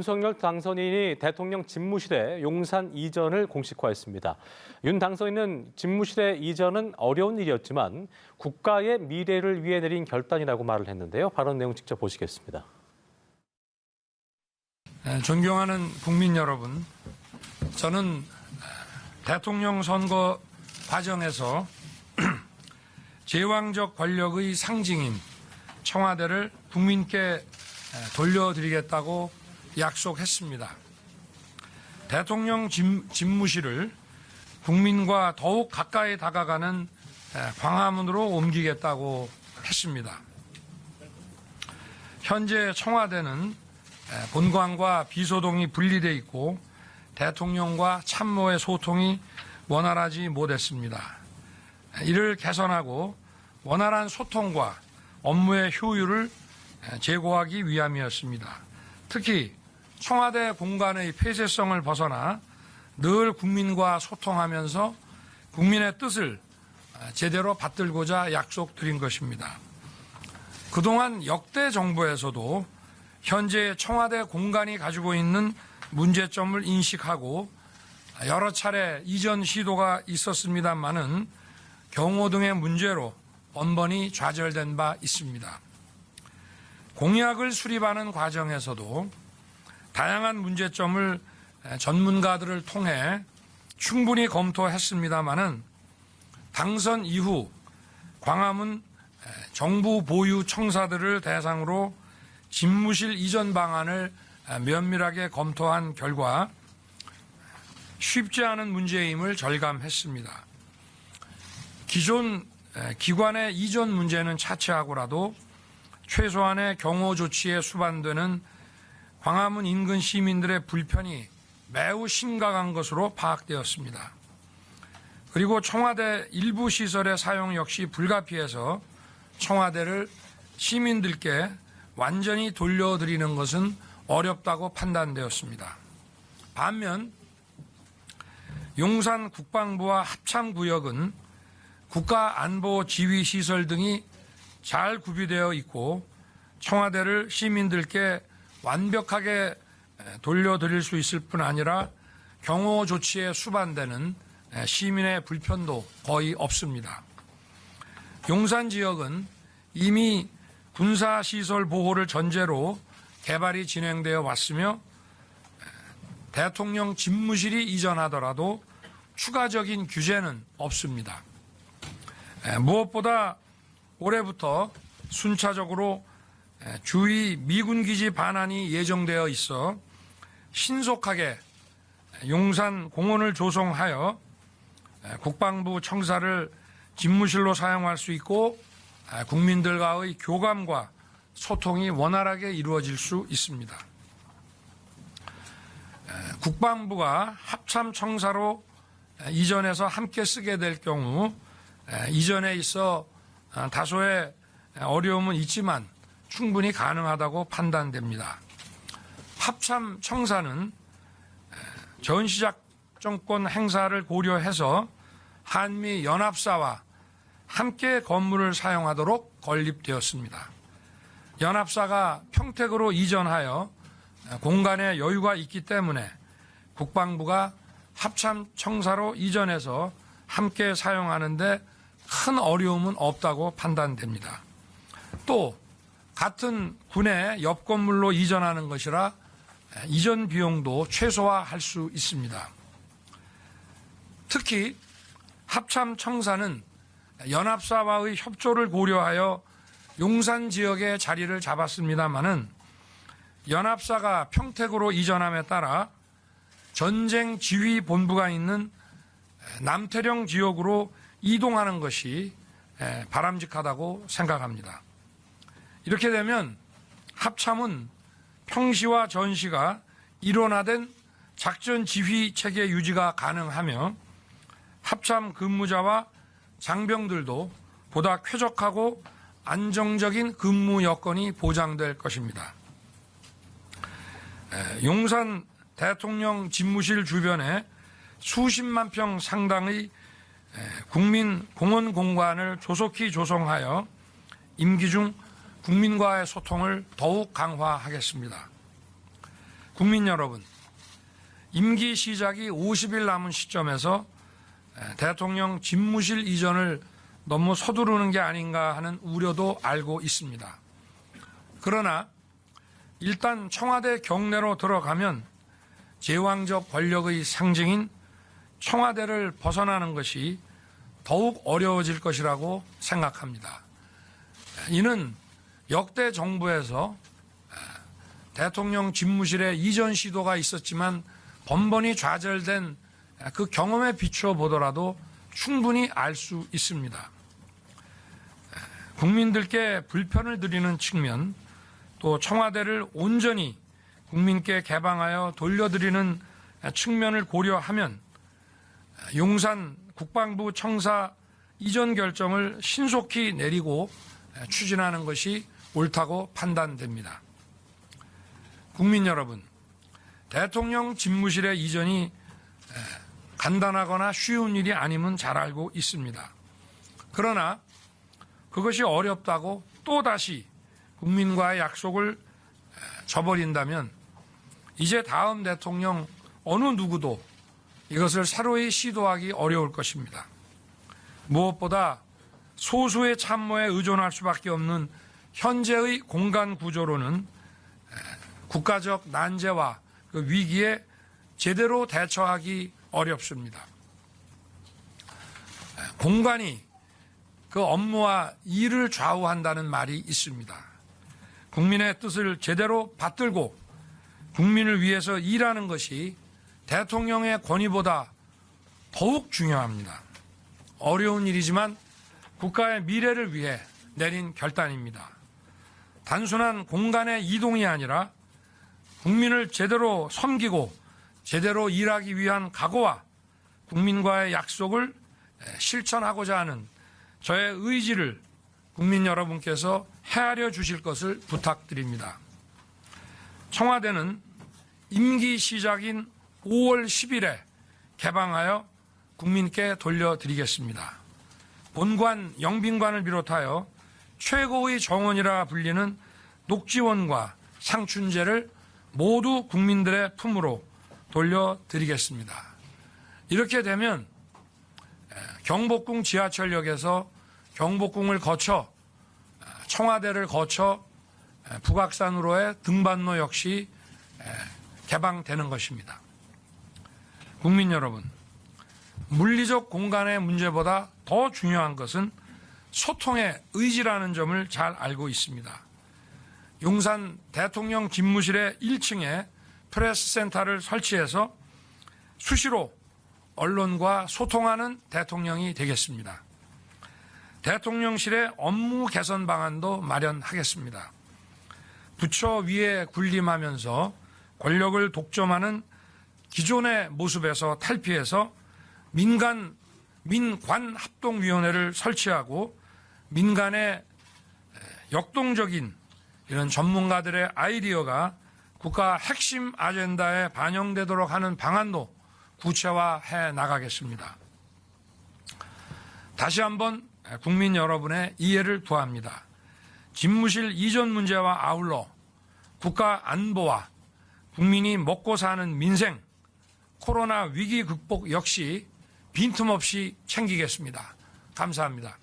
윤석열 당선인이 대통령 집무실에 용산 이전을 공식화했습니다. 윤 당선인은 집무실의 이전은 어려운 일이었지만 국가의 미래를 위해 내린 결단이라고 말을 했는데요. 발언 내용 직접 보시겠습니다. 존경하는 국민 여러분, 저는 대통령 선거 과정에서 제왕적 권력의 상징인 청와대를 국민께 돌려드리겠다고 약속했습니다. 대통령 집무실을 국민과 더욱 가까이 다가가는 광화문으로 옮기겠다고 했습니다. 현재 청와대는 본관과 비서동이 분리되어 있고 대통령과 참모의 소통이 원활하지 못했습니다. 이를 개선하고 원활한 소통과 업무의 효율을 제고하기 위함이었습니다. 특히 청와대 공간의 폐쇄성을 벗어나 늘 국민과 소통하면서 국민의 뜻을 제대로 받들고자 약속드린 것입니다. 그동안 역대 정부에서도 현재 청와대 공간이 가지고 있는 문제점을 인식하고 여러 차례 이전 시도가 있었습니다만은 경호 등의 문제로 번번이 좌절된 바 있습니다. 공약을 수립하는 과정에서도 다양한 문제점을 전문가들을 통해 충분히 검토했습니다마는 당선 이후 광화문 정부 보유 청사들을 대상으로 집무실 이전 방안을 면밀하게 검토한 결과 쉽지 않은 문제임을 절감했습니다. 기존 기관의 이전 문제는 차치하고라도 최소한의 경호 조치에 수반되는 광화문 인근 시민들의 불편이 매우 심각한 것으로 파악되었습니다. 그리고 청와대 일부 시설의 사용 역시 불가피해서 청와대를 시민들께 완전히 돌려드리는 것은 어렵다고 판단되었습니다. 반면 용산 국방부와 합참구역은 국가안보지휘시설 등이 잘 구비되어 있고 청와대를 시민들께 완벽하게 돌려드릴 수 있을 뿐 아니라 경호 조치에 수반되는 시민의 불편도 거의 없습니다. 용산 지역은 이미 군사시설 보호를 전제로 개발이 진행되어 왔으며 대통령 집무실이 이전하더라도 추가적인 규제는 없습니다. 무엇보다 올해부터 순차적으로 주위 미군기지 반환이 예정되어 있어 신속하게 용산 공원을 조성하여 국방부 청사를 집무실로 사용할 수 있고 국민들과의 교감과 소통이 원활하게 이루어질 수 있습니다. 국방부가 합참청사로 이전해서 함께 쓰게 될 경우 이전에 있어 다소의 어려움은 있지만 충분히 가능하다고 판단됩니다. 합참청사는 전시작전권 행사를 고려해서 한미 연합사와 함께 건물을 사용하도록 건립되었습니다. 연합사가 평택으로 이전하여 공간에 여유가 있기 때문에 국방부가 합참청사로 이전해서 함께 사용하는데 큰 어려움은 없다고 판단됩니다. 또 같은 군의 옆 건물로 이전하는 것이라 이전 비용도 최소화할 수 있습니다. 특히 합참청사는 연합사와의 협조를 고려하여 용산 지역에 자리를 잡았습니다마는 연합사가 평택으로 이전함에 따라 전쟁 지휘 본부가 있는 남태령 지역으로 이동하는 것이 바람직하다고 생각합니다. 이렇게 되면 합참은 평시와 전시가 일원화된 작전 지휘 체계 유지가 가능하며 합참 근무자와 장병들도 보다 쾌적하고 안정적인 근무 여건이 보장될 것입니다. 용산 대통령 집무실 주변에 수십만 평 상당의 국민 공원 공간을 조속히 조성하여 임기 중 국민과의 소통을 더욱 강화하겠습니다. 국민 여러분, 임기 시작이 50일 남은 시점에서 대통령 집무실 이전을 너무 서두르는 게 아닌가 하는 우려도 알고 있습니다. 그러나 일단 청와대 경내로 들어가면 제왕적 권력의 상징인 청와대를 벗어나는 것이 더욱 어려워질 것이라고 생각합니다. 이는 역대 정부에서 대통령 집무실의 이전 시도가 있었지만 번번이 좌절된 그 경험에 비추어 보더라도 충분히 알 수 있습니다. 국민들께 불편을 드리는 측면, 또 청와대를 온전히 국민께 개방하여 돌려드리는 측면을 고려하면 용산 국방부 청사 이전 결정을 신속히 내리고 추진하는 것이 옳다고 판단됩니다. 국민 여러분, 대통령 집무실의 이전이 간단하거나 쉬운 일이 아님은 잘 알고 있습니다. 그러나 그것이 어렵다고 또다시 국민과의 약속을 저버린다면 이제 다음 대통령 어느 누구도 이것을 새로이 시도하기 어려울 것입니다. 무엇보다 소수의 참모에 의존할 수밖에 없는 현재의 공간 구조로는 국가적 난제와 그 위기에 제대로 대처하기 어렵습니다. 공간이 그 업무와 일을 좌우한다는 말이 있습니다. 국민의 뜻을 제대로 받들고 국민을 위해서 일하는 것이 대통령의 권위보다 더욱 중요합니다. 어려운 일이지만 국가의 미래를 위해 내린 결단입니다. 단순한 공간의 이동이 아니라 국민을 제대로 섬기고 제대로 일하기 위한 각오와 국민과의 약속을 실천하고자 하는 저의 의지를 국민 여러분께서 헤아려 주실 것을 부탁드립니다. 청와대는 임기 시작인 5월 10일에 개방하여 국민께 돌려드리겠습니다. 본관, 영빈관을 비롯하여 최고의 정원이라 불리는 녹지원과 상춘제를 모두 국민들의 품으로 돌려드리겠습니다. 이렇게 되면 경복궁 지하철역에서 경복궁을 거쳐 청와대를 거쳐 북악산으로의 등반로 역시 개방되는 것입니다. 국민 여러분, 물리적 공간의 문제보다 더 중요한 것은 소통의 의지라는 점을 잘 알고 있습니다. 용산 대통령 집무실의 1층에 프레스센터를 설치해서 수시로 언론과 소통하는 대통령이 되겠습니다. 대통령실의 업무 개선 방안도 마련하겠습니다. 부처 위에 군림하면서 권력을 독점하는 기존의 모습에서 탈피해서 민관합동위원회를 설치하고 민간의 역동적인 이런 전문가들의 아이디어가 국가 핵심 아젠다에 반영되도록 하는 방안도 구체화해 나가겠습니다. 다시 한번 국민 여러분의 이해를 구합니다. 집무실 이전 문제와 아울러 국가 안보와 국민이 먹고 사는 민생, 코로나 위기 극복 역시 빈틈없이 챙기겠습니다. 감사합니다.